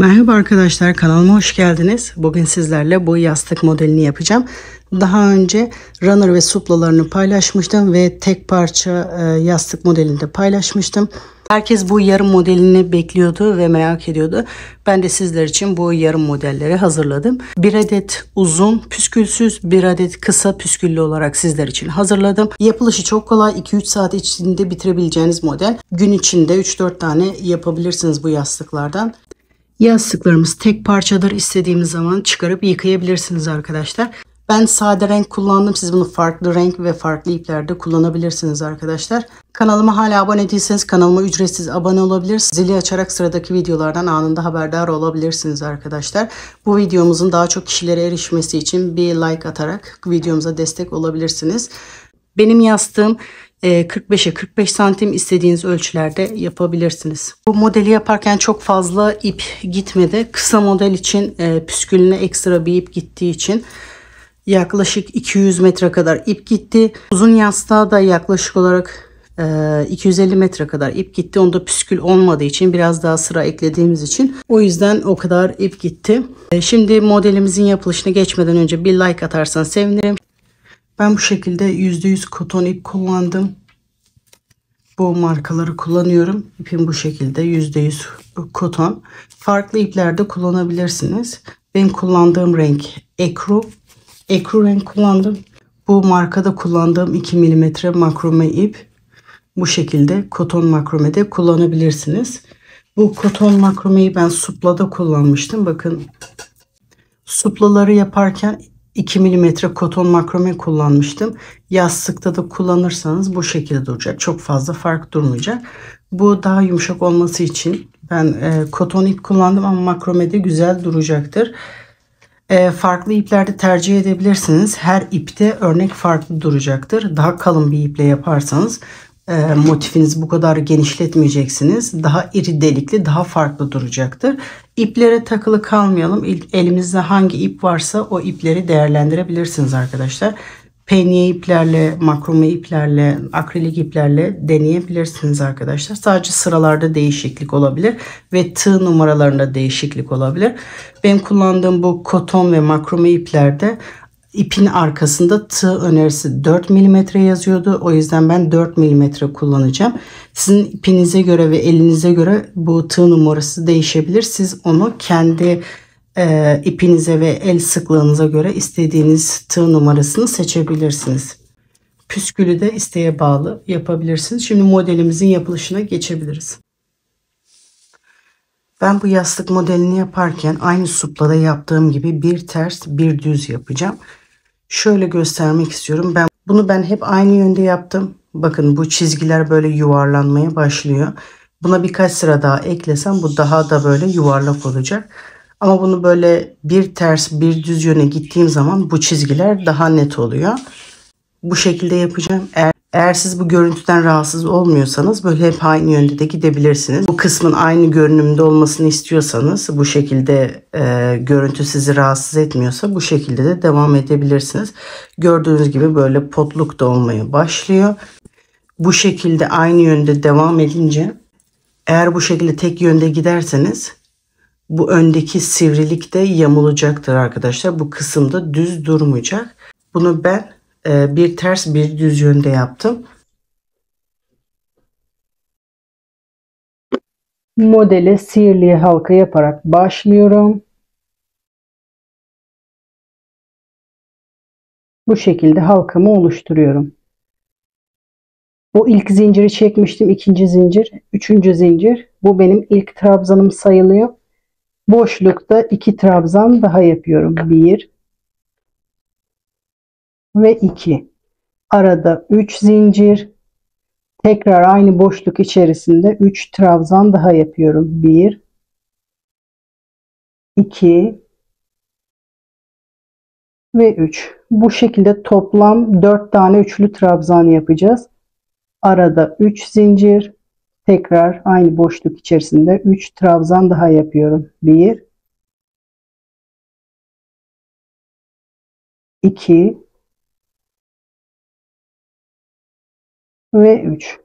Merhaba arkadaşlar, kanalıma hoş geldiniz. Bugün sizlerle bu yastık modelini yapacağım. Daha önce runner ve suplalarını paylaşmıştım ve tek parça yastık modelini de paylaşmıştım. Herkes bu yarım modelini bekliyordu ve merak ediyordu. Ben de sizler için bu yarım modelleri hazırladım. Bir adet uzun püskülsüz, bir adet kısa püsküllü olarak sizler için hazırladım. Yapılışı çok kolay. 2-3 saat içinde bitirebileceğiniz model. Gün içinde 3-4 tane yapabilirsiniz bu yastıklardan. Yastıklarımız tek parçadır. İstediğimiz zaman çıkarıp yıkayabilirsiniz arkadaşlar. Ben sade renk kullandım. Siz bunu farklı renk ve farklı iplerde kullanabilirsiniz arkadaşlar. Kanalıma hala abone değilseniz kanalıma ücretsiz abone olabilir. Zili açarak sıradaki videolardan anında haberdar olabilirsiniz arkadaşlar. Bu videomuzun daha çok kişilere erişmesi için bir like atarak videomuza destek olabilirsiniz. Benim yastığım 45'e 45 santim, istediğiniz ölçülerde yapabilirsiniz. Bu modeli yaparken çok fazla ip gitmedi. Kısa model için püskülüne ekstra bir ip gittiği için yaklaşık 200 metre kadar ip gitti. Uzun yastığa da yaklaşık olarak 250 metre kadar ip gitti. Onda püskül olmadığı için, biraz daha sıra eklediğimiz için, o yüzden o kadar ip gitti. Şimdi modelimizin yapılışına geçmeden önce bir like atarsanız sevinirim. Ben bu şekilde %100 koton ip kullandım. Bu markaları kullanıyorum. İpim bu şekilde %100 koton. Farklı iplerde kullanabilirsiniz. Benim kullandığım renk ekru. Ekru renk kullandım. Bu markada kullandığım 2 milimetre makrome ip. Bu şekilde koton makromede kullanabilirsiniz. Bu koton makromeyi ben suplada kullanmıştım. Bakın, suplaları yaparken 2 milimetre koton makrome kullanmıştım. Yastıkta da kullanırsanız bu şekilde duracak. Çok fazla fark durmayacak. Bu daha yumuşak olması için ben koton ip kullandım ama makrome de güzel duracaktır. Farklı iplerde tercih edebilirsiniz. Her ipte örnek farklı duracaktır. Daha kalın bir iple yaparsanız motifinizi bu kadar genişletmeyeceksiniz. Daha iri delikli, daha farklı duracaktır. İplere takılı kalmayalım. Elimizde hangi ip varsa o ipleri değerlendirebilirsiniz arkadaşlar. Penye iplerle, makrome iplerle, akrilik iplerle deneyebilirsiniz arkadaşlar. Sadece sıralarda değişiklik olabilir ve tığ numaralarında değişiklik olabilir. Benim kullandığım bu koton ve makrome iplerde İpin arkasında tığ önerisi 4 milimetre yazıyordu. O yüzden ben 4 milimetre kullanacağım. Sizin ipinize göre ve elinize göre bu tığ numarası değişebilir. Siz onu kendi ipinize ve el sıklığınıza göre istediğiniz tığ numarasını seçebilirsiniz. Püskülü de isteğe bağlı yapabilirsiniz. Şimdi modelimizin yapılışına geçebiliriz. Ben bu yastık modelini yaparken aynı suplada yaptığım gibi bir ters bir düz yapacağım. Şöyle göstermek istiyorum. Ben hep aynı yönde yaptım. Bakın, bu çizgiler böyle yuvarlanmaya başlıyor. Buna birkaç sıra daha eklesem bu daha da böyle yuvarlak olacak. Ama bunu böyle bir ters bir düz yöne gittiğim zaman bu çizgiler daha net oluyor. Bu şekilde yapacağım. Eğer siz bu görüntüden rahatsız olmuyorsanız böyle hep aynı yönde de gidebilirsiniz. Bu kısmın aynı görünümde olmasını istiyorsanız, bu şekilde görüntü sizi rahatsız etmiyorsa bu şekilde de devam edebilirsiniz. Gördüğünüz gibi böyle potluk da olmaya başlıyor. Bu şekilde aynı yönde devam edince, eğer bu şekilde tek yönde giderseniz bu öndeki sivrilik de yamulacaktır arkadaşlar. Bu kısımda düz durmayacak. Bunu ben bir ters bir düz yönde yaptım. Modele sihirli halka yaparak başlıyorum. Bu şekilde halkamı oluşturuyorum. Bu ilk zinciri çekmiştim. İkinci zincir, üçüncü zincir. Bu benim ilk trabzanım sayılıyor. Boşlukta 2 trabzan daha yapıyorum. 1 ve 2. Arada 3 zincir. Tekrar aynı boşluk içerisinde 3 trabzan daha yapıyorum. 1 2 ve 3. Bu şekilde toplam 4 tane üçlü trabzan yapacağız. Arada 3 zincir. Tekrar aynı boşluk içerisinde 3 trabzan daha yapıyorum. 1 2 ve 3.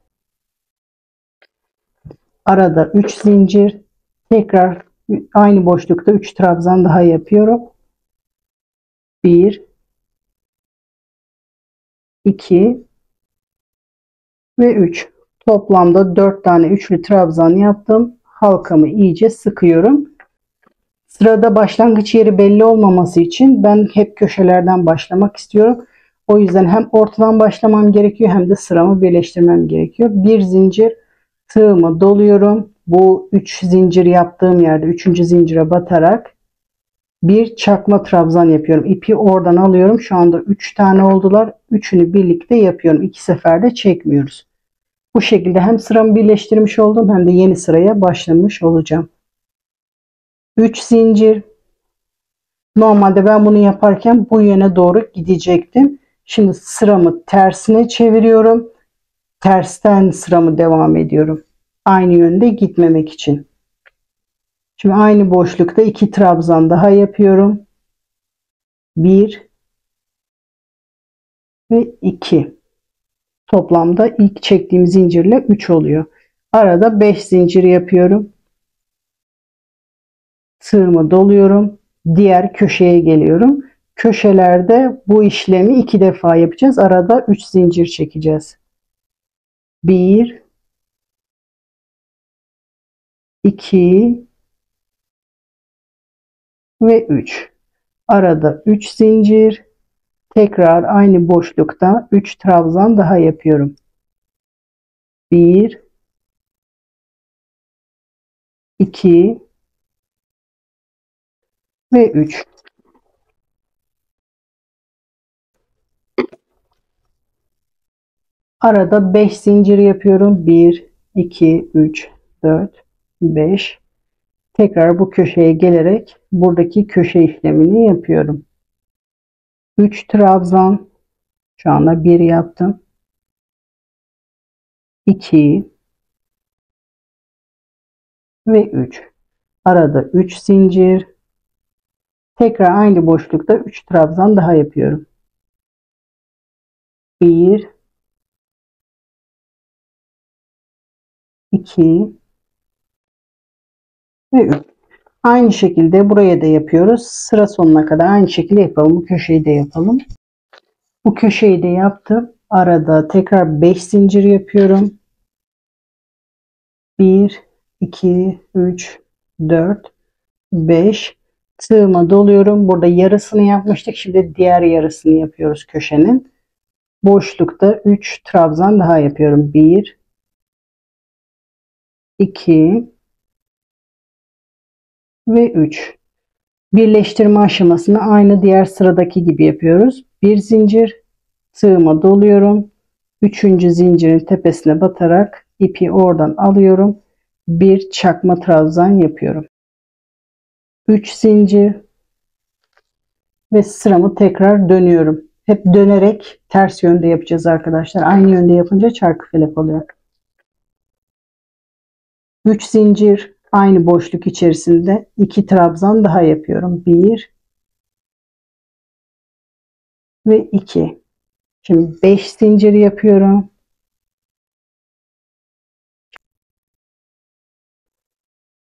Arada 3 zincir. Tekrar Aynı boşlukta 3 trabzan daha yapıyorum. 1, 2 ve 3. Toplamda 4 tane üçlü trabzan yaptım. Halkamı iyice sıkıyorum. Sırada başlangıç yeri belli olmaması için ben hep köşelerden başlamak istiyorum. O yüzden hem ortadan başlamam gerekiyor hem de sıramı birleştirmem gerekiyor. Bir zincir tığımı doluyorum. Bu 3 zincir yaptığım yerde 3. zincire batarak bir çakma trabzan yapıyorum. İpi oradan alıyorum. Şu anda 3 tane oldular. Üçünü birlikte yapıyorum. 2 seferde çekmiyoruz. Bu şekilde hem sıramı birleştirmiş oldum hem de yeni sıraya başlamış olacağım. 3 zincir. Normalde ben bunu yaparken bu yöne doğru gidecektim. Şimdi sıramı tersine çeviriyorum. Tersten sıramı devam ediyorum. Aynı yönde gitmemek için. Şimdi aynı boşlukta 2 trabzan daha yapıyorum. 1 ve 2. Toplamda ilk çektiğim zincirle 3 oluyor. Arada 5 zincir yapıyorum. Tığımı doluyorum. Diğer köşeye geliyorum. Köşelerde bu işlemi 2 defa yapacağız. Arada 3 zincir çekeceğiz. 1, 2 ve 3. Arada 3 zincir. Tekrar aynı boşlukta 3 trabzan daha yapıyorum. 1, 2 ve 3. Arada 5 zincir yapıyorum. 1, 2, 3, 4, 5. Tekrar bu köşeye gelerek buradaki köşe işlemini yapıyorum. 3 trabzan. Şu anda 1 yaptım. 2 ve 3. Arada 3 zincir. Tekrar aynı boşlukta 3 trabzan daha yapıyorum. 1, 2 ve 3. Aynı şekilde buraya da yapıyoruz. Sıra sonuna kadar aynı şekilde yapalım. Bu köşeyi de yapalım. Bu köşeyi de yaptım. Arada tekrar 5 zincir yapıyorum. 1, 2, 3, 4, 5. Tığıma doluyorum. Burada yarısını yapmıştık. Şimdi diğer yarısını yapıyoruz köşenin. Boşlukta 3 trabzan daha yapıyorum. 1, 2 ve 3. Birleştirme aşamasını aynı diğer sıradaki gibi yapıyoruz. Bir zincir, tığıma doluyorum. Üçüncü zincirin tepesine batarak ipi oradan alıyorum. Bir çakma trabzan yapıyorum. 3 zincir ve sıramı tekrar dönüyorum. Hep dönerek ters yönde yapacağız arkadaşlar. Aynı yönde yapınca çarkıfelek oluyor. 3 zincir aynı boşluk içerisinde 2 trabzan daha yapıyorum. 1 ve 2. Şimdi 5 zincir yapıyorum.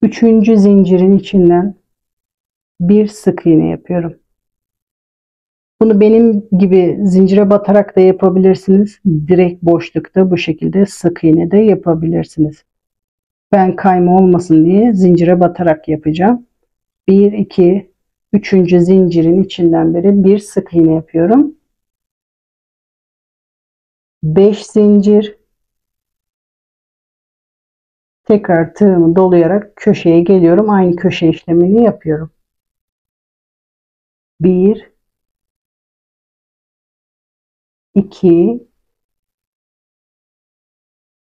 Üçüncü zincirin içinden bir sık iğne yapıyorum. Bunu benim gibi zincire batarak da yapabilirsiniz. Direkt boşlukta bu şekilde sık iğne de yapabilirsiniz. Ben kayma olmasın diye zincire batarak yapacağım. 1, 2, 3. zincirin içinden beri bir sık iğne yapıyorum. 5 zincir. Tekrar tığımı dolayarak köşeye geliyorum. Aynı köşe işlemini yapıyorum. 1, 2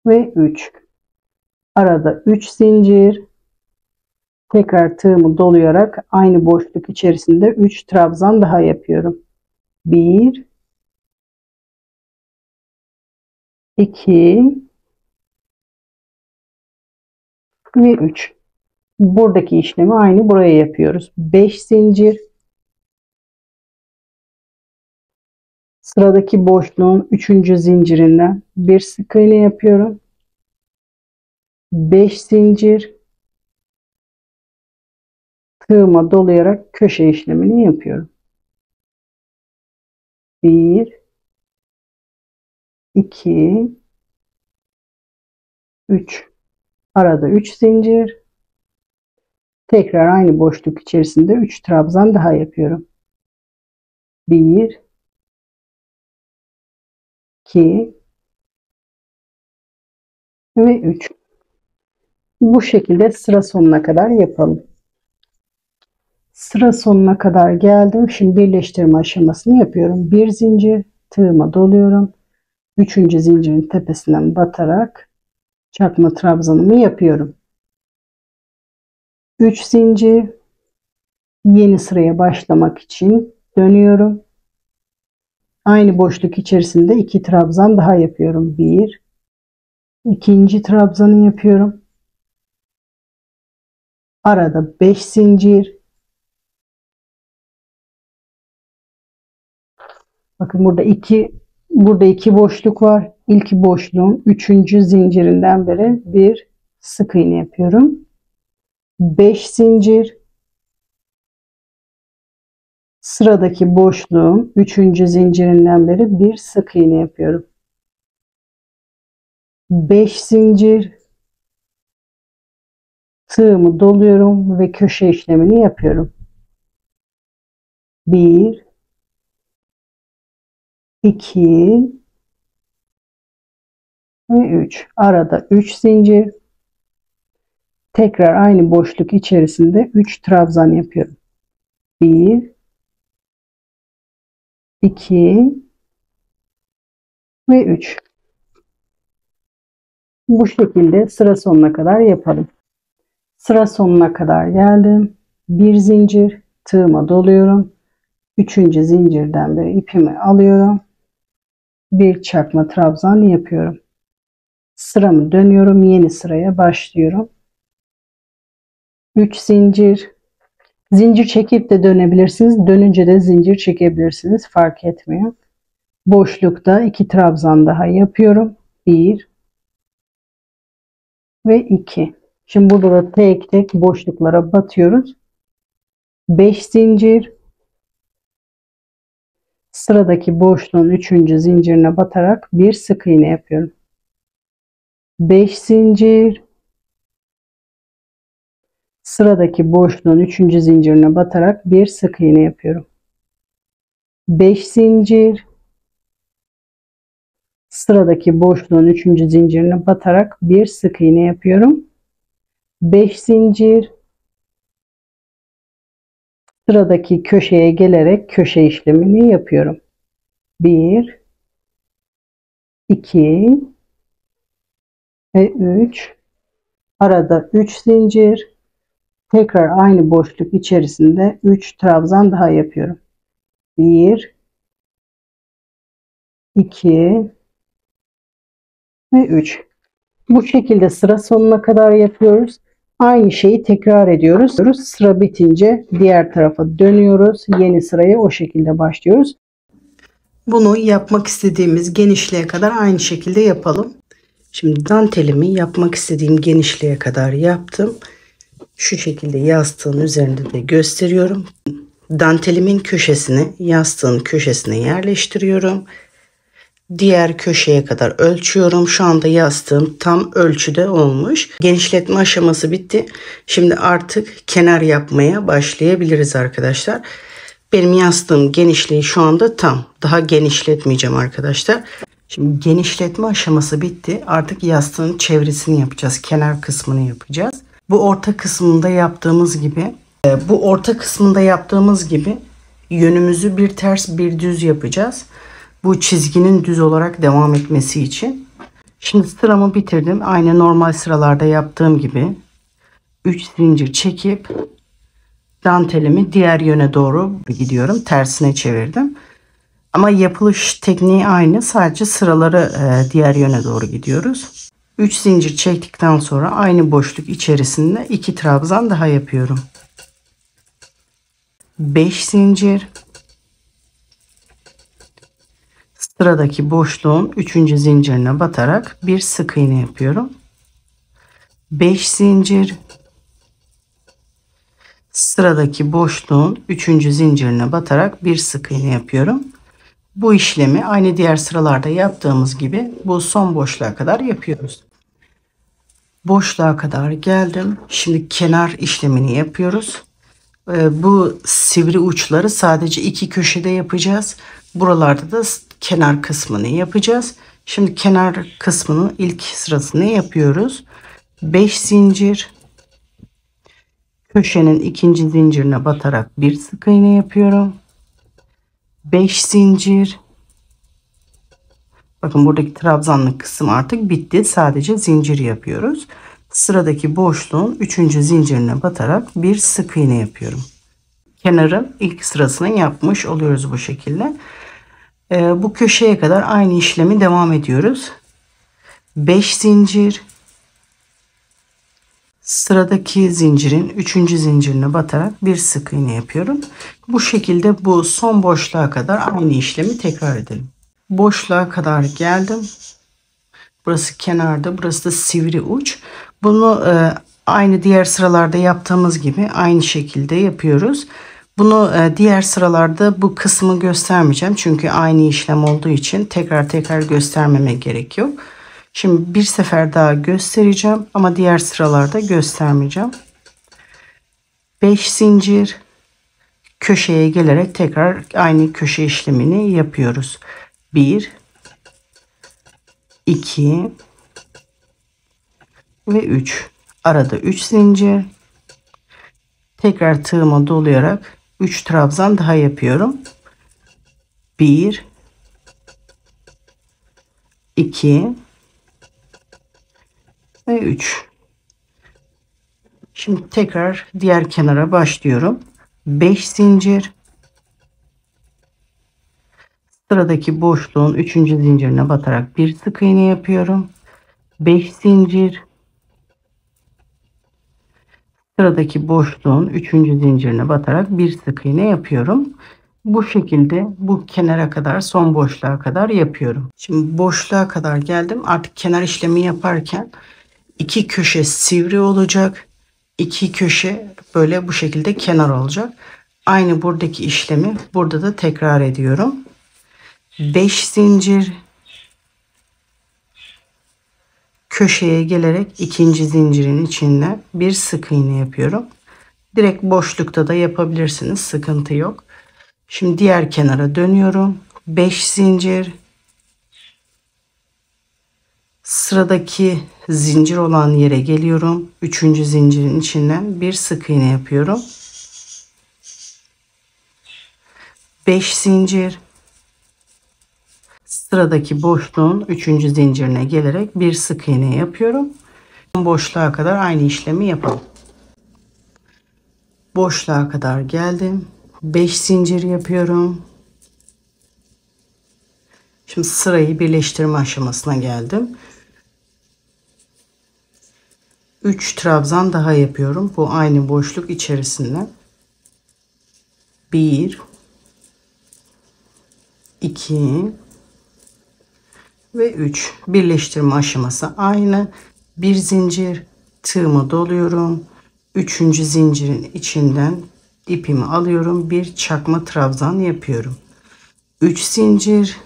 ve 3. Arada 3 zincir. Tekrar tığımı dolayarak aynı boşluk içerisinde 3 trabzan daha yapıyorum. 1, 2 ve 3. Buradaki işlemi aynı buraya yapıyoruz. 5 zincir. Sıradaki boşluğun 3. zincirinden bir sık iğne yapıyorum. 5 zincir. tığıma dolayarak köşe işlemini yapıyorum. 1 2 3 arada 3 zincir, tekrar aynı boşluk içerisinde 3 trabzan daha yapıyorum. 1 2 ve 3. Bu şekilde sıra sonuna kadar yapalım. Sıra sonuna kadar geldim. Şimdi birleştirme aşamasını yapıyorum. Bir zincir, tığıma doluyorum. 3. zincirin tepesinden batarak çakma trabzanımı yapıyorum. 3 zincir, yeni sıraya başlamak için dönüyorum. Aynı boşluk içerisinde 2 trabzan daha yapıyorum. 1 ikinci trabzanı yapıyorum. Arada 5 zincir. Bakın burada iki boşluk var. İlk boşluğun 3. zincirinden beri bir sık iğne yapıyorum. 5 zincir. Sıradaki boşluğun 3. zincirinden beri bir sık iğne yapıyorum. 5 zincir. Tığımı doluyorum ve köşe işlemini yapıyorum. 1 2 ve 3. Arada 3 zincir. Tekrar aynı boşluk içerisinde 3 trabzan yapıyorum. 1 2 ve 3. Bu şekilde sıra sonuna kadar yapalım. Sıra sonuna kadar geldim. Bir zincir, tığıma doluyorum. 3. zincirden beri ipimi alıyorum. Bir çakma trabzan yapıyorum. Sıramı dönüyorum. Yeni sıraya başlıyorum. 3 zincir. Zincir çekip de dönebilirsiniz. Dönünce de zincir çekebilirsiniz. Fark etmiyor. Boşlukta 2 trabzan daha yapıyorum. 1 ve 2. Şimdi burada da tek tek boşluklara batıyoruz. 5 zincir. Sıradaki boşluğun 3. zincirine batarak bir sık iğne yapıyorum. 5 zincir. Sıradaki boşluğun 3. zincirine batarak bir sık iğne yapıyorum. 5 zincir. Sıradaki boşluğun 3. zincirine batarak bir sık iğne yapıyorum. 5 zincir. Sıradaki köşeye gelerek köşe işlemini yapıyorum. 1 2 ve 3. Arada 3 zincir. Tekrar aynı boşluk içerisinde 3 trabzan daha yapıyorum. 1 2 ve 3. Bu şekilde sıra sonuna kadar yapıyoruz. Aynı şeyi tekrar ediyoruz. Sıra bitince diğer tarafa dönüyoruz. Yeni sıraya o şekilde başlıyoruz. Bunu yapmak istediğimiz genişliğe kadar aynı şekilde yapalım. Şimdi dantelimi yapmak istediğim genişliğe kadar yaptım. Şu şekilde yastığın üzerinde de gösteriyorum. Dantelimin köşesini yastığın köşesine yerleştiriyorum. Diğer köşeye kadar ölçüyorum. Şu anda yastığım tam ölçüde olmuş. Genişletme aşaması bitti. Şimdi artık kenar yapmaya başlayabiliriz arkadaşlar. Benim yastığım genişliği şu anda tam. Daha genişletmeyeceğim arkadaşlar. Şimdi genişletme aşaması bitti. Artık yastığın çevresini yapacağız. Kenar kısmını yapacağız. Bu orta kısmında yaptığımız gibi yönümüzü bir ters bir düz yapacağız. Bu çizginin düz olarak devam etmesi için. Şimdi sıramı bitirdim. Aynı normal sıralarda yaptığım gibi 3 zincir çekip dantelimi diğer yöne doğru gidiyorum. Tersine çevirdim. Ama yapılış tekniği aynı. Sadece sıraları diğer yöne doğru gidiyoruz. 3 zincir çektikten sonra aynı boşluk içerisinde 2 trabzan daha yapıyorum. 5 zincir. Sıradaki boşluğun 3. zincirine batarak bir sık iğne yapıyorum. 5 zincir. Sıradaki boşluğun 3. zincirine batarak bir sık iğne yapıyorum. Bu işlemi aynı diğer sıralarda yaptığımız gibi bu son boşluğa kadar yapıyoruz. Boşluğa kadar geldim. Şimdi kenar işlemini yapıyoruz. Bu sivri uçları sadece iki köşede yapacağız. Buralarda da kenar kısmını yapacağız. Şimdi kenar kısmının ilk sırasını yapıyoruz. 5 zincir, köşenin ikinci zincirine batarak bir sık iğne yapıyorum. 5 zincir. Bakın buradaki trabzanlık kısım artık bitti. Sadece zincir yapıyoruz. Sıradaki boşluğun 3. zincirine batarak bir sık iğne yapıyorum. Kenarın ilk sırasını yapmış oluyoruz bu şekilde. Bu köşeye kadar aynı işlemi devam ediyoruz. 5 zincir. Sıradaki zincirin 3. zincirine batarak bir sık iğne yapıyorum. Bu şekilde bu son boşluğa kadar aynı işlemi tekrar edelim. Boşluğa kadar geldim. Burası kenarda, burası da sivri uç. Bunu aynı diğer sıralarda yaptığımız gibi aynı şekilde yapıyoruz. Bunu diğer sıralarda bu kısmı göstermeyeceğim. Çünkü aynı işlem olduğu için tekrar göstermeme gerek yok. Şimdi bir sefer daha göstereceğim ama diğer sıralarda göstermeyeceğim. 5 zincir, köşeye gelerek tekrar aynı köşe işlemini yapıyoruz. 1, 2 ve 3. Arada 3 zincir. Tekrar tığıma dolayarak 3 trabzan daha yapıyorum. 1, 2 ve 3. Şimdi tekrar diğer kenara başlıyorum. 5 zincir. Sıradaki boşluğun 3. zincirine batarak bir sık iğne yapıyorum. 5 zincir. Sıradaki boşluğun 3. zincirine batarak bir sık iğne yapıyorum. Bu şekilde bu kenara kadar, son boşluğa kadar yapıyorum. Şimdi boşluğa kadar geldim. Artık kenar işlemi yaparken iki köşe sivri olacak. İki köşe böyle bu şekilde kenar olacak. Aynı buradaki işlemi burada da tekrar ediyorum. 5 zincir, köşeye gelerek ikinci zincirin içinden bir sık iğne yapıyorum. Direkt boşlukta da yapabilirsiniz, sıkıntı yok. Şimdi diğer kenara dönüyorum. 5 zincir, sıradaki zincir olan yere geliyorum. 3. zincirin içinden bir sık iğne yapıyorum. 5 zincir, sıradaki boşluğun 3. zincirine gelerek bir sık iğne yapıyorum. Boşluğa kadar aynı işlemi yapalım. Boşluğa kadar geldim. 5 zincir yapıyorum. Şimdi sırayı birleştirme aşamasına geldim. 3 trabzan daha yapıyorum. Bu aynı boşluk içerisinde. 1, 2 ve 3. Birleştirme aşaması aynı. Bir zincir, tığımı doluyorum. 3. zincirin içinden ipimi alıyorum. Bir çakma trabzan yapıyorum. 3 zincir,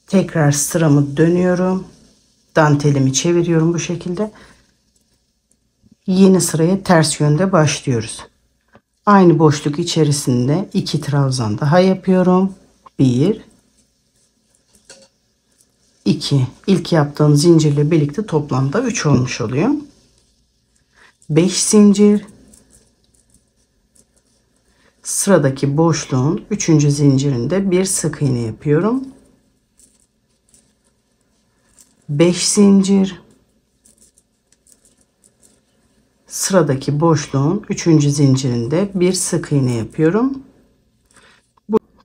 tekrar sıramı dönüyorum. Dantelimi çeviriyorum bu şekilde. Yeni sıraya ters yönde başlıyoruz. Aynı boşluk içerisinde 2 trabzan daha yapıyorum. 1, 2. İlk yaptığım zincirle birlikte toplamda 3 olmuş oluyor. 5 zincir. Sıradaki boşluğun 3. zincirinde bir sık iğne yapıyorum. 5 zincir. Sıradaki boşluğun 3. zincirinde bir sık iğne yapıyorum.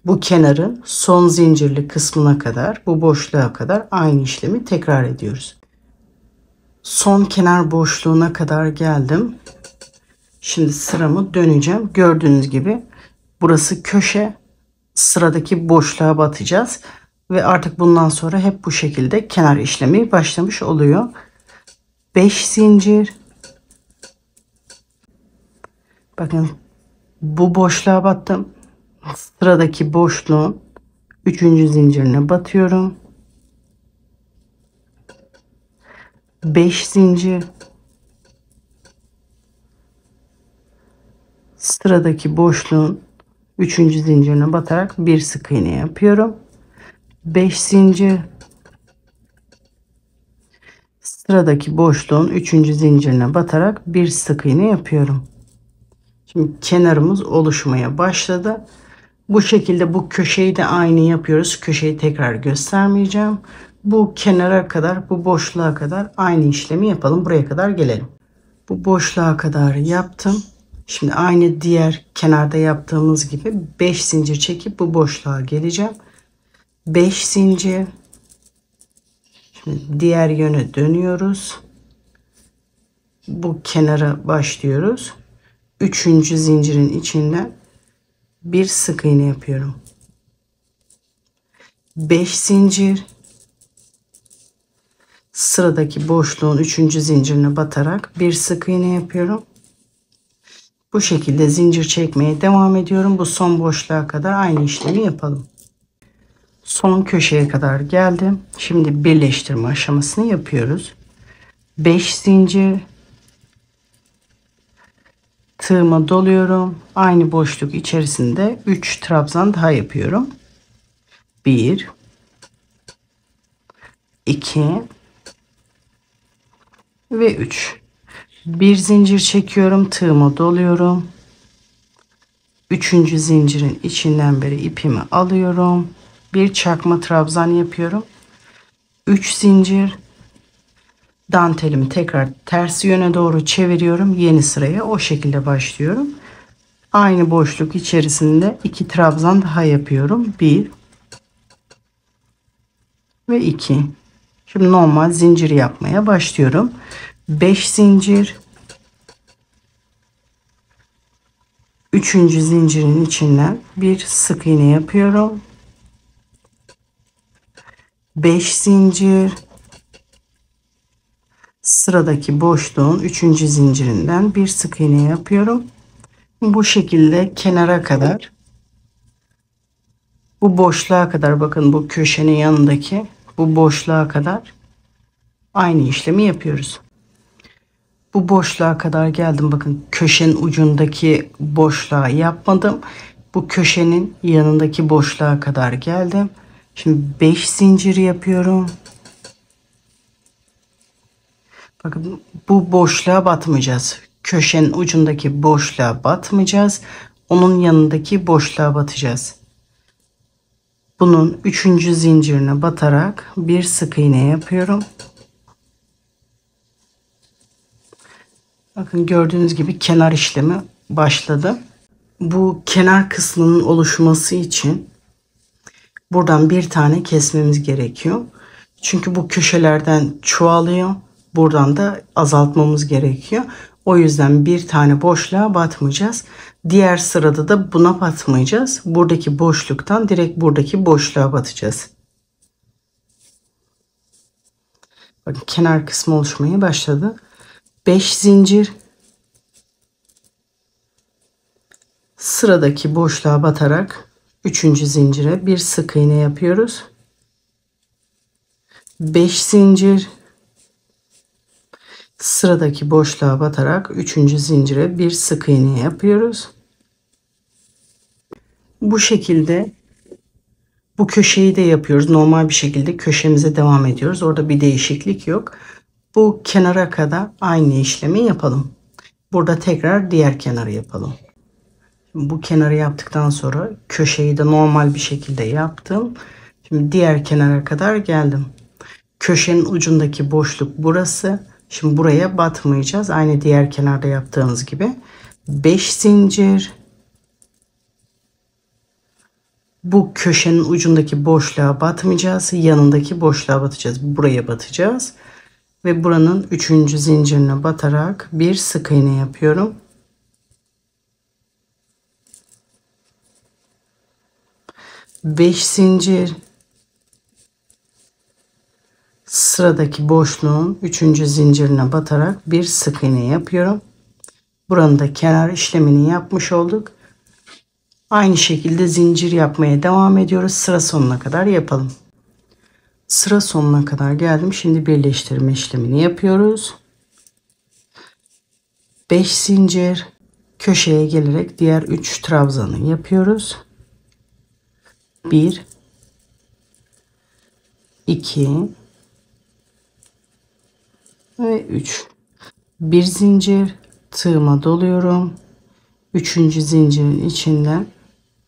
Bu kenarın son zincirli kısmına kadar, bu boşluğa kadar aynı işlemi tekrar ediyoruz. Son kenar boşluğuna kadar geldim. Şimdi sıramı döneceğim. Gördüğünüz gibi burası köşe. Sıradaki boşluğa batacağız. Ve artık bundan sonra hep bu şekilde kenar işlemi başlamış oluyor. 5 zincir. Bakın Bu boşluğa battım. Sıradaki boşluğun 3. zincirine batıyorum. 5 zincir. Sıradaki boşluğun 3. zincirine batarak bir sık iğne yapıyorum. 5 zincir. Sıradaki boşluğun 3. zincirine batarak bir sık iğne yapıyorum. Şimdi kenarımız oluşmaya başladı. Bu şekilde bu köşeyi de aynı yapıyoruz. Köşeyi tekrar göstermeyeceğim. Bu kenara kadar, bu boşluğa kadar aynı işlemi yapalım. Buraya kadar gelelim. Bu boşluğa kadar yaptım. Şimdi aynı diğer kenarda yaptığımız gibi 5 zincir çekip bu boşluğa geleceğim. 5 zincir. Şimdi diğer yöne dönüyoruz. Bu kenara başlıyoruz. 3. zincirin içinden bir sık iğne yapıyorum. 5 zincir. Sıradaki boşluğun 3. zincirine batarak bir sık iğne yapıyorum. Bu şekilde zincir çekmeye devam ediyorum. Bu son boşluğa kadar aynı işlemi yapalım. Son köşeye kadar geldim. Şimdi birleştirme aşamasını yapıyoruz. 5 zincir. Tığıma doluyorum. Aynı boşluk içerisinde 3 trabzan daha yapıyorum. 1 2 ve 3. Bir zincir çekiyorum, tığıma doluyorum. 3. zincirin içinden beri ipimi alıyorum. Bir çakma trabzan yapıyorum. 3 zincir. Dantelimi tekrar ters yöne doğru çeviriyorum. Yeni sıraya o şekilde başlıyorum. Aynı boşluk içerisinde 2 trabzan daha yapıyorum. 1 ve 2. Şimdi normal zincir yapmaya başlıyorum. 5 zincir. 3. zincirin içinden bir sık iğne yapıyorum. 5 zincir. Sıradaki boşluğun 3. zincirinden bir sık iğne yapıyorum. Bu şekilde kenara kadar, bu boşluğa kadar, bakın bu köşenin yanındaki bu boşluğa kadar aynı işlemi yapıyoruz. Bu boşluğa kadar geldim. Bakın köşenin ucundaki boşluğa yapmadım. Bu köşenin yanındaki boşluğa kadar geldim. Şimdi 5 zincir yapıyorum. Bakın bu boşluğa batmayacağız. Köşenin ucundaki boşluğa batmayacağız. Onun yanındaki boşluğa batacağız. Bunun 3. zincirine batarak bir sık iğne yapıyorum. Bakın gördüğünüz gibi kenar işlemi başladı. Bu kenar kısmının oluşması için buradan bir tane kesmemiz gerekiyor. Çünkü bu köşelerden çoğalıyor. Buradan da azaltmamız gerekiyor. O yüzden bir tane boşluğa batmayacağız. Diğer sırada da buna batmayacağız. Buradaki boşluktan direkt buradaki boşluğa batacağız. Bakın kenar kısmı oluşmaya başladı. 5 zincir. Sıradaki boşluğa batarak 3. zincire bir sık iğne yapıyoruz. 5 zincir. Sıradaki boşluğa batarak 3. zincire bir sık iğne yapıyoruz. Bu şekilde bu köşeyi de yapıyoruz. Normal bir şekilde köşemize devam ediyoruz. Orada bir değişiklik yok. Bu kenara kadar aynı işlemi yapalım. Burada tekrar diğer kenarı yapalım. Bu kenarı yaptıktan sonra köşeyi de normal bir şekilde yaptım. Şimdi diğer kenara kadar geldim. Köşenin ucundaki boşluk burası. Şimdi buraya batmayacağız. Aynı diğer kenarda yaptığımız gibi. 5 zincir. Bu köşenin ucundaki boşluğa batmayacağız. Yanındaki boşluğa batacağız. Buraya batacağız. Ve buranın 3. zincirine batarak bir sık iğne yapıyorum. Beş zincir. Sıradaki boşluğun 3. zincirine batarak bir sık iğne yapıyorum. Buranın da kenar işlemini yapmış olduk. Aynı şekilde zincir yapmaya devam ediyoruz. Sıra sonuna kadar yapalım. Sıra sonuna kadar geldim. Şimdi birleştirme işlemini yapıyoruz. 5 zincir, köşeye gelerek diğer 3 trabzanı yapıyoruz. 1 2 ve 3. Bir zincir, tığıma doluyorum. 3. zincirin içinden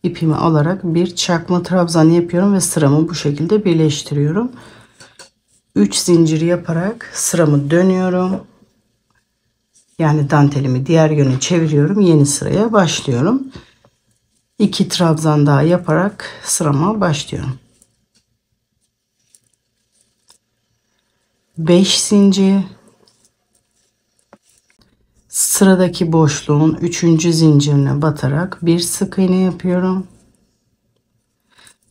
ipimi alarak bir çakma trabzan yapıyorum ve sıramı bu şekilde birleştiriyorum. 3 zincir yaparak sıramı dönüyorum. Yani dantelimi diğer yöne çeviriyorum. Yeni sıraya başlıyorum. 2 trabzan daha yaparak sırama başlıyorum. 5 zincir, sıradaki boşluğun 3. zincirine batarak bir sık iğne yapıyorum.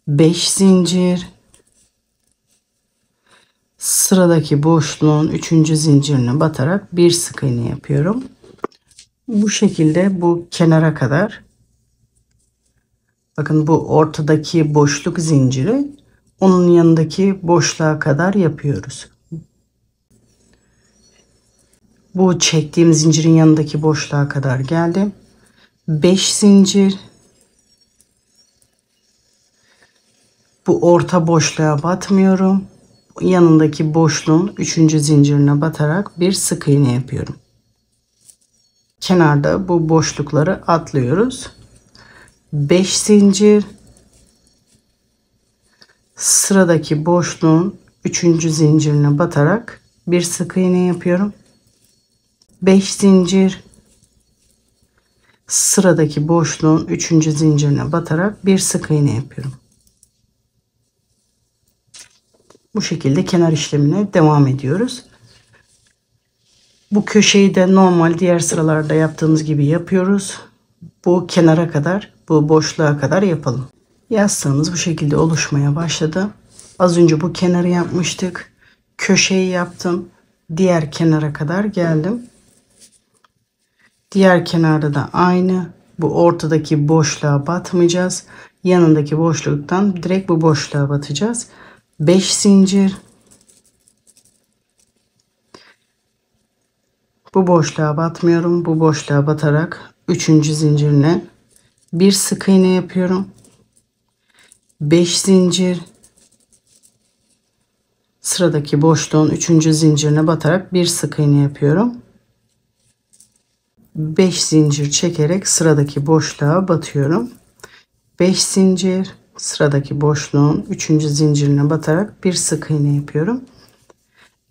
5 zincir, sıradaki boşluğun 3. zincirine batarak bir sık iğne yapıyorum. Bu şekilde bu kenara kadar, bakın bu ortadaki boşluk zinciri, onun yanındaki boşluğa kadar yapıyoruz. Bu çektiğim zincirin yanındaki boşluğa kadar geldim. 5 zincir, bu orta boşluğa batmıyorum. Yanındaki boşluğun 3. zincirine batarak bir sık iğne yapıyorum. Kenarda bu boşlukları atlıyoruz. 5 zincir, sıradaki boşluğun 3. zincirine batarak bir sık iğne yapıyorum. 5 zincir, sıradaki boşluğun 3. zincirine batarak bir sık iğne yapıyorum. Bu şekilde kenar işlemine devam ediyoruz. Bu köşeyi de normal diğer sıralarda yaptığımız gibi yapıyoruz. Bu kenara kadar, bu boşluğa kadar yapalım. Yastığımız bu şekilde oluşmaya başladı. Az önce bu kenarı yapmıştık. Köşeyi yaptım. Diğer kenara kadar geldim. Diğer kenarda da aynı. Bu ortadaki boşluğa batmayacağız. Yanındaki boşluktan direkt bu boşluğa batacağız. 5 zincir. Bu boşluğa batmıyorum. Bu boşluğa batarak 3. zincirine bir sık iğne yapıyorum. 5 zincir, sıradaki boşluğun 3. zincirine batarak bir sık iğne yapıyorum. 5 zincir çekerek sıradaki boşluğa batıyorum. 5 zincir, sıradaki boşluğun 3. zincirine batarak bir sık iğne yapıyorum.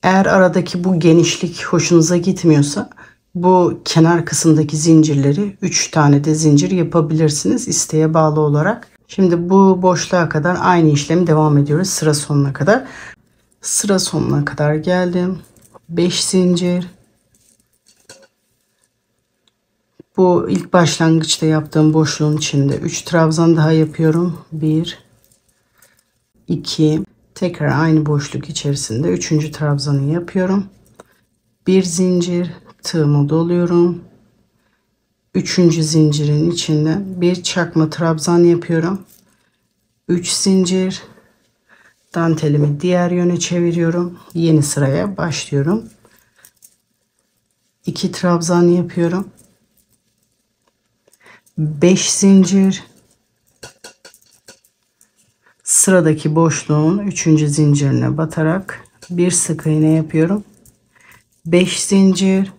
Eğer aradaki bu genişlik hoşunuza gitmiyorsa bu kenar kısımdaki zincirleri 3 tane de zincir yapabilirsiniz isteğe bağlı olarak. Şimdi bu boşluğa kadar aynı işlemi devam ediyoruz sıra sonuna kadar. Sıra sonuna kadar geldim. 5 zincir. Bu ilk başlangıçta yaptığım boşluğun içinde 3 trabzan daha yapıyorum. 1 2, tekrar aynı boşluk içerisinde 3. trabzanı yapıyorum. Bir zincir, tığımı doluyorum. 3. zincirin içinden bir çakma trabzan yapıyorum. 3 zincir, dantelimi diğer yöne çeviriyorum. Yeni sıraya başlıyorum. 2 trabzan yapıyorum. 5 zincir, sıradaki boşluğun 3. zincirine batarak bir sık iğne yapıyorum. 5 zincir,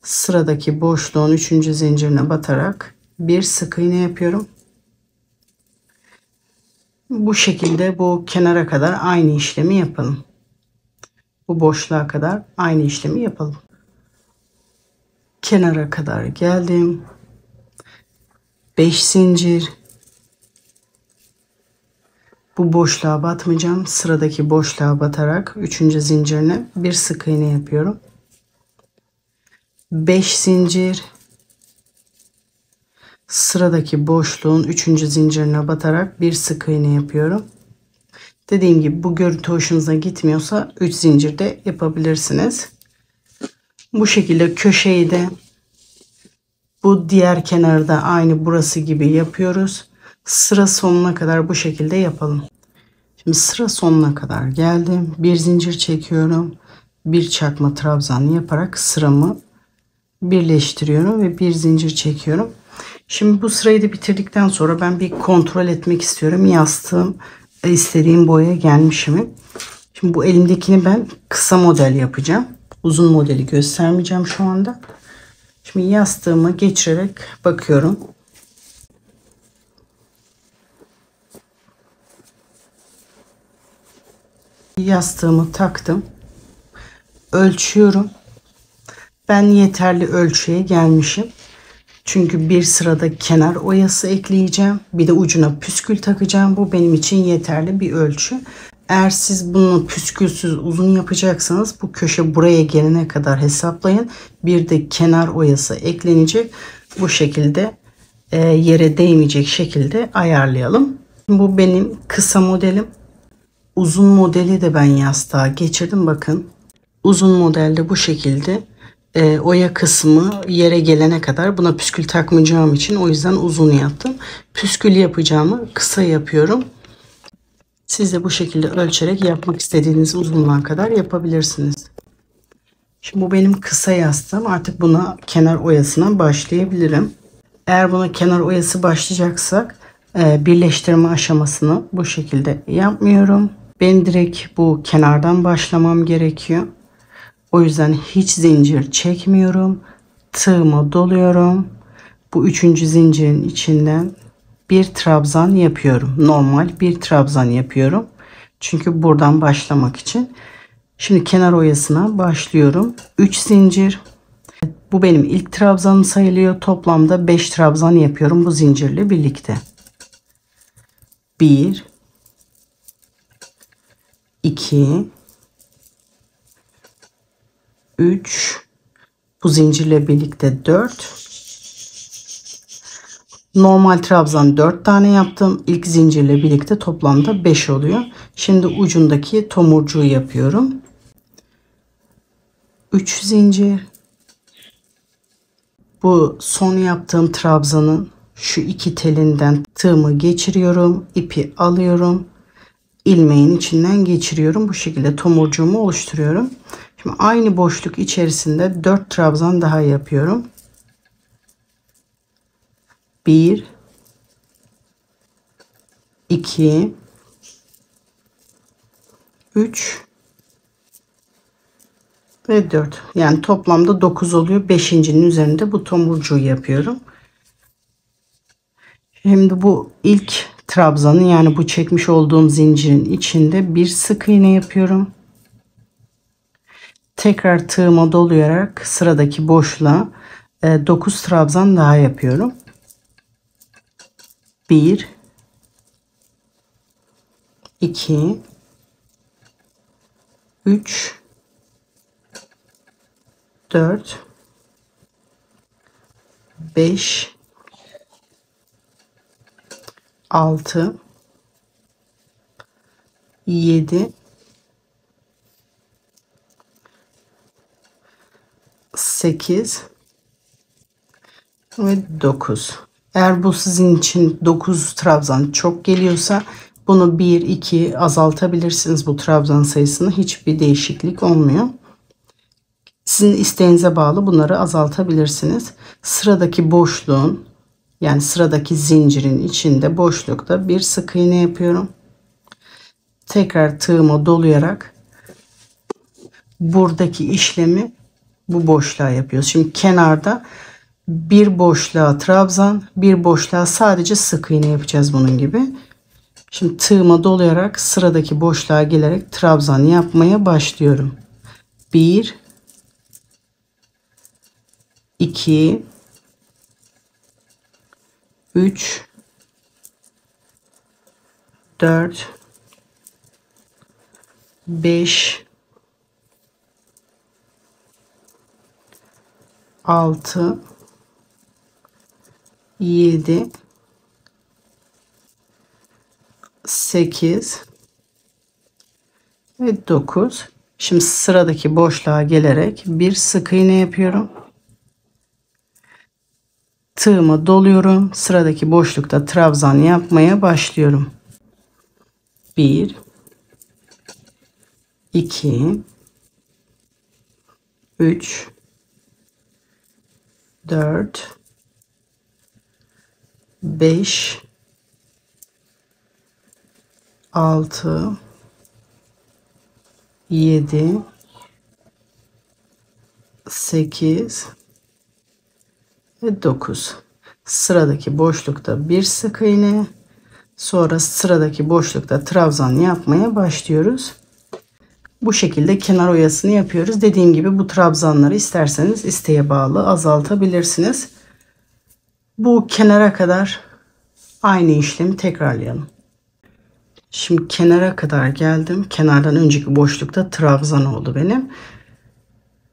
sıradaki boşluğun 3. zincirine batarak bir sık iğne yapıyorum. Bu şekilde bu kenara kadar aynı işlemi yapalım. Bu boşluğa kadar aynı işlemi yapalım. Kenara kadar geldim. 5 zincir. Bu boşluğa batmayacağım. Sıradaki boşluğa batarak 3. zincirine bir sık iğne yapıyorum. 5 zincir. Sıradaki boşluğun 3. zincirine batarak bir sık iğne yapıyorum. Dediğim gibi bu görüntü hoşunuza gitmiyorsa 3 zincir de yapabilirsiniz. Bu şekilde köşeyi de Bu diğer kenarı da aynı burası gibi yapıyoruz. Sıra sonuna kadar bu şekilde yapalım. Şimdi sıra sonuna kadar geldim. Bir zincir çekiyorum. Bir çarpma trabzan yaparak sıramı birleştiriyorum ve bir zincir çekiyorum. Şimdi bu sırayı da bitirdikten sonra ben bir kontrol etmek istiyorum. Yastığım istediğim boyaya gelmiş mi? Şimdi bu elimdekini ben kısa model yapacağım. Uzun modeli göstermeyeceğim şu anda. Şimdi yastığımı geçirerek bakıyorum. Yastığımı taktım. Ölçüyorum. Ben yeterli ölçüye gelmişim. Çünkü bir sırada kenar oyası ekleyeceğim. Bir de ucuna püskül takacağım. Bu benim için yeterli bir ölçü. Eğer siz bunu püskülsüz uzun yapacaksanız bu köşe buraya gelene kadar hesaplayın. Bir de kenar oyası eklenecek. Bu şekilde yere değmeyecek şekilde ayarlayalım. Bu benim kısa modelim. Uzun modeli de ben yastığa geçirdim. Bakın uzun modelde bu şekilde oya kısmı yere gelene kadar, buna püskül takmayacağım için o yüzden uzun yaptım. Püskül yapacağımı kısa yapıyorum. Siz de bu şekilde ölçerek yapmak istediğiniz uzunluğa kadar yapabilirsiniz. Şimdi bu benim kısa yastığım. Artık buna kenar oyasına başlayabilirim. Eğer buna kenar oyası başlayacaksak birleştirme aşamasını bu şekilde yapmıyorum. Ben direkt bu kenardan başlamam gerekiyor. O yüzden hiç zincir çekmiyorum. Tığımı doluyorum. Bu üçüncü zincirin içinden bir trabzan yapıyorum. Normal bir trabzan yapıyorum. Çünkü buradan başlamak için. Şimdi kenar oyasına başlıyorum. 3 zincir. Bu benim ilk trabzanım sayılıyor. Toplamda 5 trabzan yapıyorum bu zincirle birlikte. 1 2 3, bu zincirle birlikte 4. Normal trabzan 4 tane yaptım. İlk zincirle birlikte toplamda 5 oluyor. Şimdi ucundaki tomurcuğu yapıyorum. 3 zincir. Bu son yaptığım trabzanın şu iki telinden tığımı geçiriyorum. İpi alıyorum. İlmeğin içinden geçiriyorum. Bu şekilde tomurcuğumu oluşturuyorum. Şimdi aynı boşluk içerisinde 4 trabzan daha yapıyorum. 1 2 3 ve 4. Yani toplamda 9 oluyor. 5.'nin üzerinde bu tomurcuğu yapıyorum. Şimdi bu ilk trabzanın, yani bu çekmiş olduğum zincirin içinde bir sık iğne yapıyorum. Tekrar tığıma dolayarak sıradaki boşluğa 9 trabzan daha yapıyorum. 1 2 3 4 5 6 7 8 ve 9. Eğer bu sizin için 9 trabzan çok geliyorsa bunu 1 2 azaltabilirsiniz, bu trabzan sayısını. Hiçbir değişiklik olmuyor. Sizin isteğinize bağlı bunları azaltabilirsiniz. Sıradaki boşluğun, yani sıradaki zincirin içinde boşlukta bir sık iğne yapıyorum. Tekrar tığımı dolayarak buradaki işlemi bu boşluğa yapıyoruz. Şimdi kenarda bir boşluğa trabzan, bir boşluğa sadece sık iğne yapacağız bunun gibi. Şimdi tığıma dolayarak sıradaki boşluğa gelerek trabzan yapmaya başlıyorum. 1 2 3 4 5 6 7 8 ve 9. Şimdi sıradaki boşluğa gelerek bir sık iğne yapıyorum. tığımı doluyorum. Sıradaki boşlukta trabzan yapmaya başlıyorum. 1 2 3 4 5 6 7 8 ve 9. Sıradaki boşlukta bir sık iğne, sonra sıradaki boşlukta trabzan yapmaya başlıyoruz. Bu şekilde kenar oyasını yapıyoruz. Dediğim gibi bu trabzanları isterseniz isteğe bağlı azaltabilirsiniz. Bu kenara kadar aynı işlemi tekrarlayalım. Şimdi kenara kadar geldim. Kenardan önceki boşlukta trabzan oldu benim.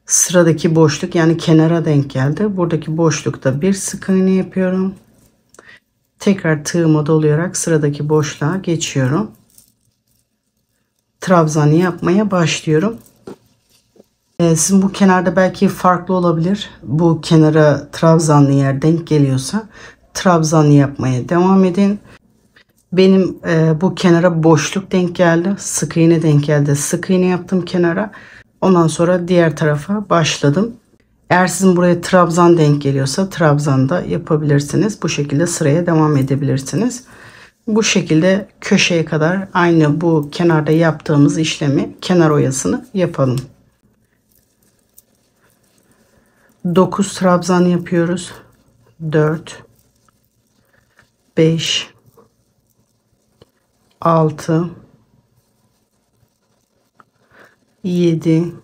Sıradaki boşluk yani kenara denk geldi. Buradaki boşlukta bir sık iğne yapıyorum. Tekrar tığımı dolayarak sıradaki boşluğa geçiyorum. Trabzan yapmaya başlıyorum. Sizin bu kenarda belki farklı olabilir. Bu kenara trabzanlı yer denk geliyorsa trabzan yapmaya devam edin. Benim bu kenara boşluk denk geldi. Sık iğne denk geldi. Sık iğne yaptım kenara. Ondan sonra diğer tarafa başladım. Eğer sizin buraya trabzan denk geliyorsa trabzan da yapabilirsiniz. Bu şekilde sıraya devam edebilirsiniz. Bu şekilde köşeye kadar aynı bu kenarda yaptığımız işlemi, kenar oyasını yapalım. 9 trabzan yapıyoruz. 4 5 6 7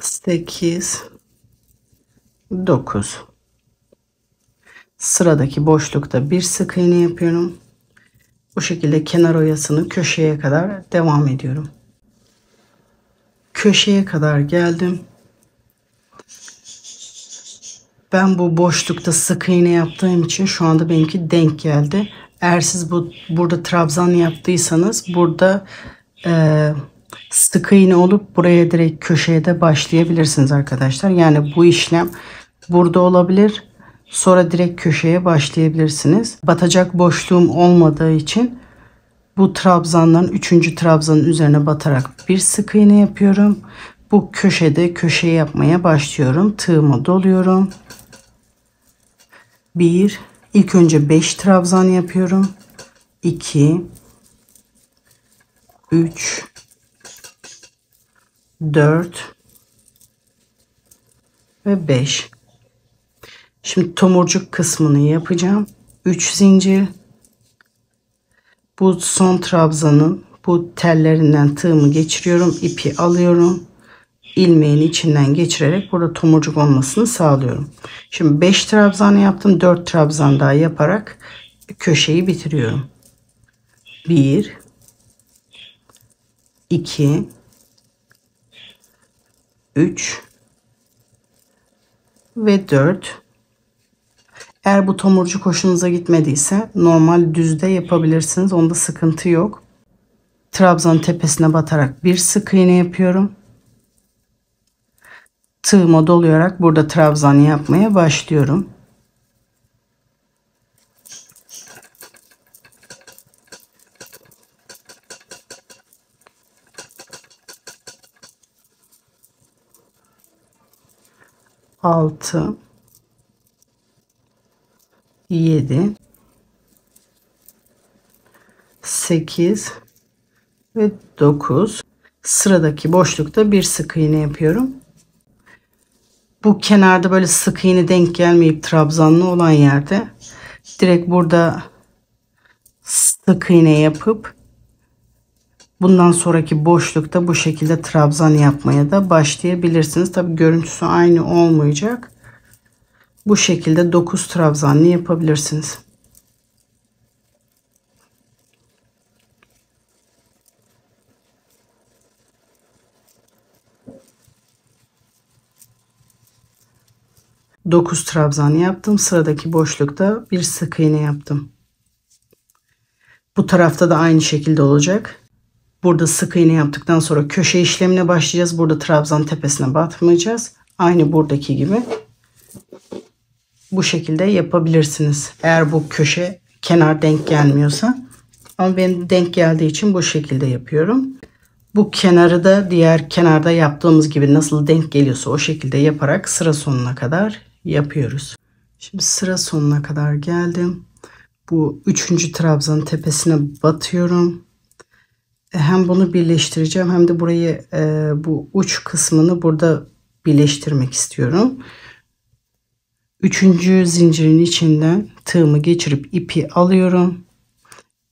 8 9. Sıradaki boşlukta bir sık iğne yapıyorum. Bu şekilde kenar oyasını köşeye kadar devam ediyorum. Köşeye kadar geldim. Ben bu boşlukta sık iğne yaptığım için şu anda benimki denk geldi. Eğer siz burada trabzan yaptıysanız burada sık iğne olup buraya direkt köşeye de başlayabilirsiniz arkadaşlar. Yani bu işlem burada olabilir. Sonra direkt köşeye başlayabilirsiniz. Batacak boşluğum olmadığı için bu trabzanların 3. trabzanın üzerine batarak bir sık iğne yapıyorum. Bu köşede köşeye yapmaya başlıyorum. Tığımı doluyorum. İlk önce 5 trabzan yapıyorum. 2 3 4 ve 5. Şimdi tomurcuk kısmını yapacağım. 3 zincir. Bu son trabzanın bu tellerinden tığımı geçiriyorum. İpi alıyorum. İlmeğin içinden geçirerek burada tomurcuk olmasını sağlıyorum. Şimdi 5 trabzan yaptım. 4 trabzan daha yaparak köşeyi bitiriyorum. 1 2 3 ve 4. Eğer bu tomurcuk hoşunuza gitmediyse normal düzde yapabilirsiniz. Onda sıkıntı yok. Trabzanın tepesine batarak bir sık iğne yapıyorum. Tığıma dolayarak burada trabzan yapmaya başlıyorum. Altı 7 8 ve 9. Sıradaki boşlukta bir sık iğne yapıyorum. Bu kenarda böyle sık iğne denk gelmeyip trabzanlı olan yerde direkt burada sık iğne yapıp bundan sonraki boşlukta bu şekilde trabzan yapmaya da başlayabilirsiniz. Tabi görüntüsü aynı olmayacak. Bu şekilde 9 trabzanlı yapabilirsiniz. Dokuz trabzan yaptım. Sıradaki boşlukta bir sık iğne yaptım. Bu tarafta da aynı şekilde olacak. Burada sık iğne yaptıktan sonra köşe işlemine başlayacağız. Burada trabzan tepesine batmayacağız. Aynı buradaki gibi. bu şekilde yapabilirsiniz. Eğer bu köşe kenar denk gelmiyorsa. Ama benim denk geldiği için bu şekilde yapıyorum. Bu kenarı da diğer kenarda yaptığımız gibi nasıl denk geliyorsa o şekilde yaparak sıra sonuna kadar yapıyoruz. Şimdi sıra sonuna kadar geldim. Bu 3. trabzanın tepesine batıyorum. Hem bunu birleştireceğim hem de burayı bu uç kısmını burada birleştirmek istiyorum. 3. zincirin içinden tığımı geçirip ipi alıyorum.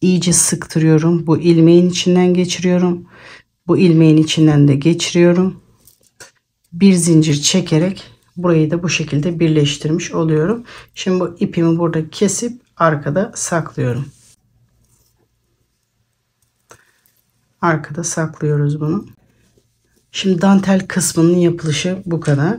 İyice sıktırıyorum. Bu ilmeğin içinden geçiriyorum. Bu ilmeğin içinden de geçiriyorum. Bir zincir çekerek burayı da bu şekilde birleştirmiş oluyorum. Şimdi bu ipimi burada kesip arkada saklıyorum. Arkada saklıyoruz bunu. Şimdi dantel kısmının yapılışı bu kadar.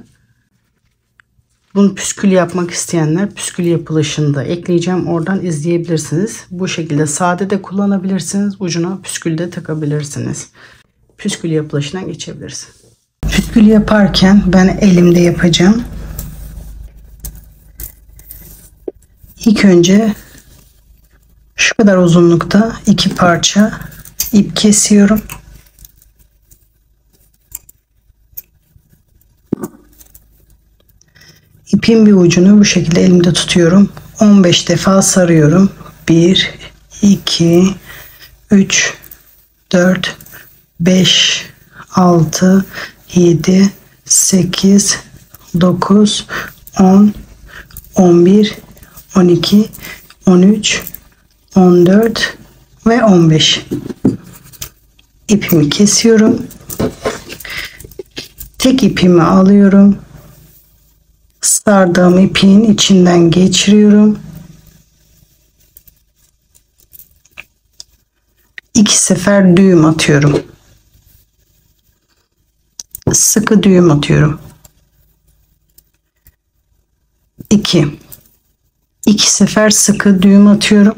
Bunu püskül yapmak isteyenler püskül yapılışını da ekleyeceğim. Oradan izleyebilirsiniz. Bu şekilde sade de kullanabilirsiniz. Ucuna püskül de takabilirsiniz. Püskül yapılışına geçebiliriz. Püskül yaparken ben elimde yapacağım. İlk önce şu kadar uzunlukta 2 parça ip kesiyorum. İpin bir ucunu bu şekilde elimde tutuyorum. 15 defa sarıyorum. 1, 2, 3, 4, 5, 6, 7, 8, 9, 10, 11, 12, 13, 14 ve 15. İpimi kesiyorum. Tek ipimi alıyorum. Sardığım ipin içinden geçiriyorum. 2 sefer düğüm atıyorum. Sıkı düğüm atıyorum. 2 sefer sıkı düğüm atıyorum.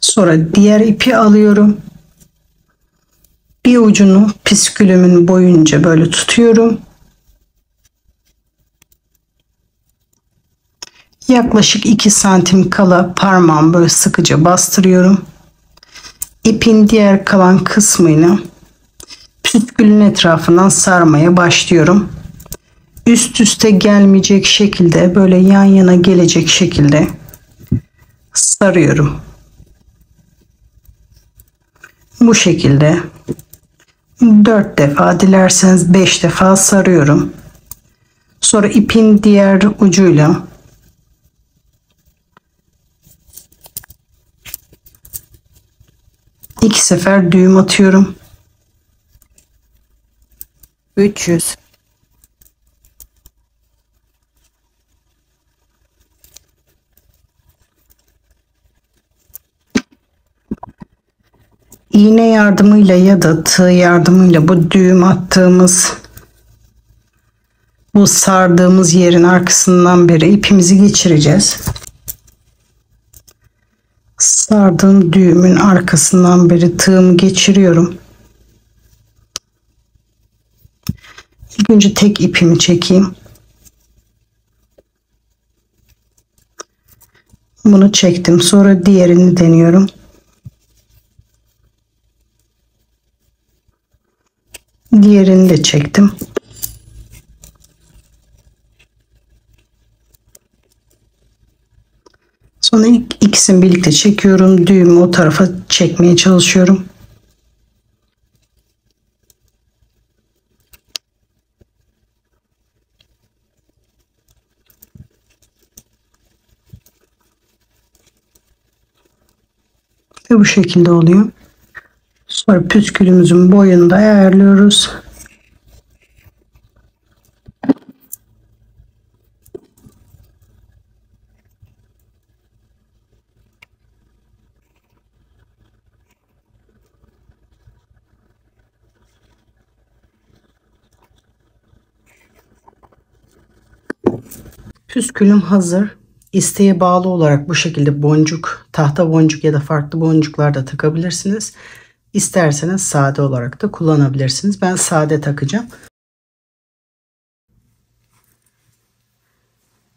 Sonra diğer ipi alıyorum. Bir ucunu püskülümün boyunca böyle tutuyorum. Yaklaşık 2 santim kala parmağımı böyle sıkıca bastırıyorum. İpin diğer kalan kısmını püskülün etrafından sarmaya başlıyorum. Üst üste gelmeyecek şekilde, böyle yan yana gelecek şekilde sarıyorum. Bu şekilde 4 defa, dilerseniz 5 defa sarıyorum. Sonra ipin diğer ucuyla İki sefer düğüm atıyorum. 300. İğne yardımıyla ya da tığ yardımıyla bu düğüm attığımız, bu sardığımız yerin arkasından beri ipimizi geçireceğiz. Sardığım düğümün arkasından beri tığımı geçiriyorum. İlk önce tek ipimi çekeyim. Bunu çektim. Sonra diğerini deniyorum. Diğerini de çektim. Sonra ikisini birlikte çekiyorum. Düğümü o tarafa çekmeye çalışıyorum. Ve bu şekilde oluyor. Sonra püskülümüzün boyunu da ayarlıyoruz. Püskülüm hazır. İsteğe bağlı olarak bu şekilde boncuk, tahta boncuk ya da farklı boncuklar da takabilirsiniz. İsterseniz sade olarak da kullanabilirsiniz. Ben sade takacağım.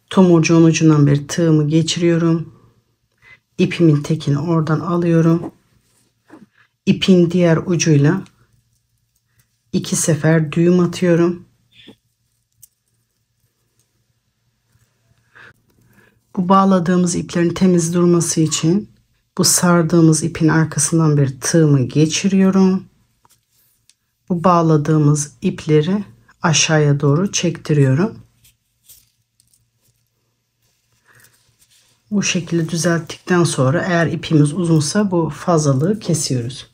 Tomurcuğun ucundan bir tığımı geçiriyorum. İpimin tekini oradan alıyorum. İpin diğer ucuyla 2 sefer düğüm atıyorum. Bu bağladığımız iplerin temiz durması için bu sardığımız ipin arkasından bir tığımı geçiriyorum. Bu bağladığımız ipleri aşağıya doğru çektiriyorum. Bu şekilde düzelttikten sonra eğer ipimiz uzunsa bu fazlalığı kesiyoruz.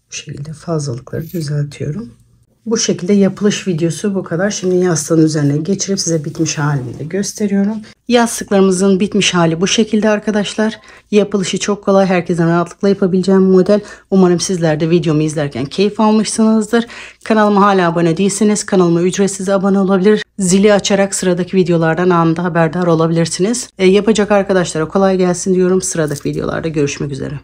Bu şekilde fazlalıkları düzeltiyorum. Bu şekilde yapılış videosu bu kadar. Şimdi yastığın üzerine geçirip size bitmiş halini de gösteriyorum. Yastıklarımızın bitmiş hali bu şekilde arkadaşlar. Yapılışı çok kolay. Herkesin rahatlıkla yapabileceğim model. Umarım sizler de videomu izlerken keyif almışsınızdır. Kanalıma hala abone değilseniz kanalıma ücretsiz abone olabilir. Zili açarak sıradaki videolardan anında haberdar olabilirsiniz. Yapacak arkadaşlara kolay gelsin diyorum. Sıradaki videolarda görüşmek üzere.